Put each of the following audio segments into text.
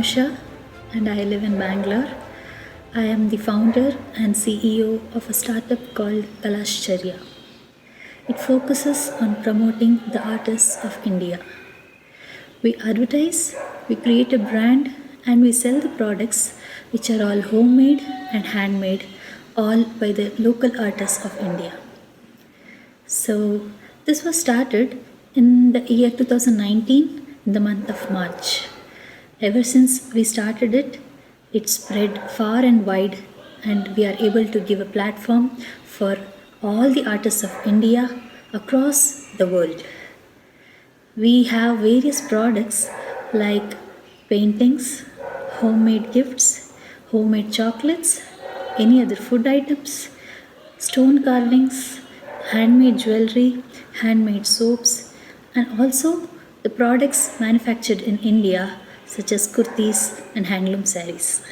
Anusha and I live in Bangalore. I am the founder and CEO of a startup called Kalashcharya. It focuses on promoting the artists of India. We advertise, we create a brand, and we sell the products which are all homemade and handmade, all by the local artists of India. So, this was started in the year 2019 in the month of March. Ever since we started it, it spread far and wide, and we are able to give a platform for all the artists of India across the world. We have various products like paintings, homemade gifts, homemade chocolates, any other food items, stone carvings, handmade jewelry, handmade soaps, and also the products manufactured in India such as kurtis and handloom saris.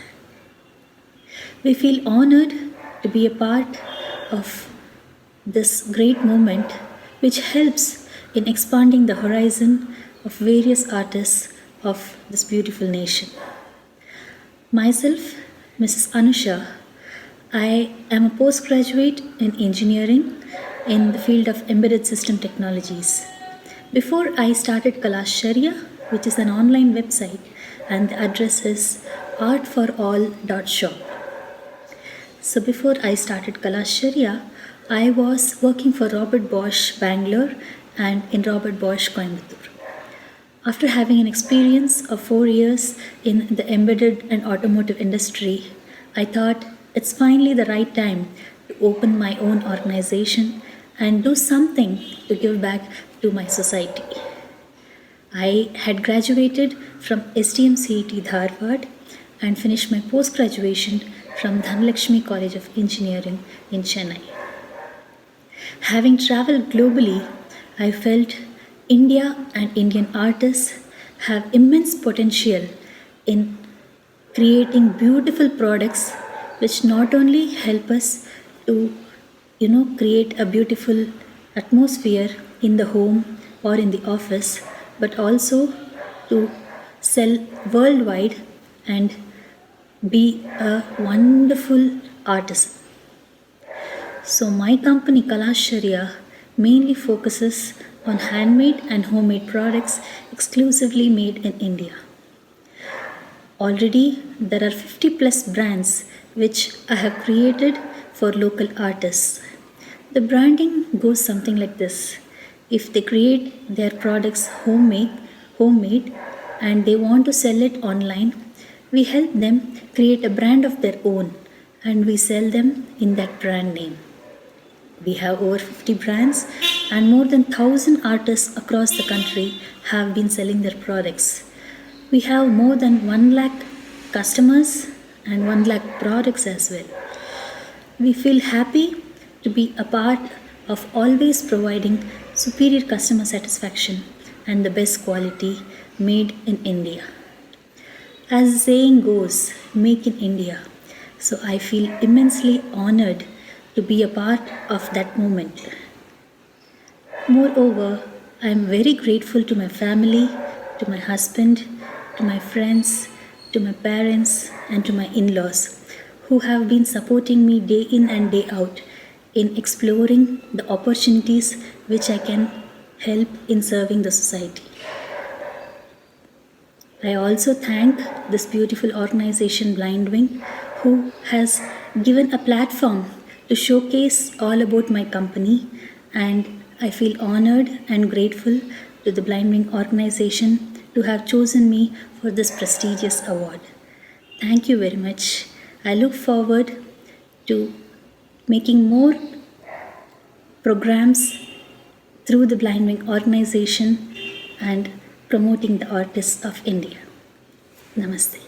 We feel honored to be a part of this great movement which helps in expanding the horizon of various artists of this beautiful nation. Myself, Mrs. Anusha, I am a postgraduate in engineering in the field of embedded system technologies. Before I started Kalashcharya, which is an online website, and the address is artforall.shop. So before I started Kalashcharya, I was working for Robert Bosch Bangalore and in Robert Bosch Coimbatore. After having an experience of 4 years in the embedded and automotive industry, I thought it's finally the right time to open my own organization and do something to give back to my society. I had graduated from STM-CET Dharwad and finished my post-graduation from Dhanlakshmi College of Engineering in Chennai. Having traveled globally, I felt India and Indian artists have immense potential in creating beautiful products which not only help us to create a beautiful atmosphere in the home or in the office, but also to sell worldwide and be a wonderful artisan. So my company Kalashcharya mainly focuses on handmade and homemade products exclusively made in India. Already there are 50 plus brands which I have created for local artists. The branding goes something like this. If they create their products homemade and they want to sell it online, we help them create a brand of their own and we sell them in that brand name. We have over 50 brands and more than 1,000 artists across the country have been selling their products. We have more than 1 lakh customers and 1 lakh products as well. We feel happy to be a part of always providing superior customer satisfaction and the best quality made in India. As the saying goes, make in India. So I feel immensely honored to be a part of that movement. Moreover, I am very grateful to my family, to my husband, to my friends, to my parents, and to my in-laws who have been supporting me day in and day out in exploring the opportunities which I can help in serving the society. I also thank this beautiful organization Blind Wing who has given a platform to showcase all about my company, and I feel honored and grateful to the Blind Wing organization to have chosen me for this prestigious award. Thank you very much. I look forward to making more programs through the Blind Wing organization and promoting the artists of India. Namaste.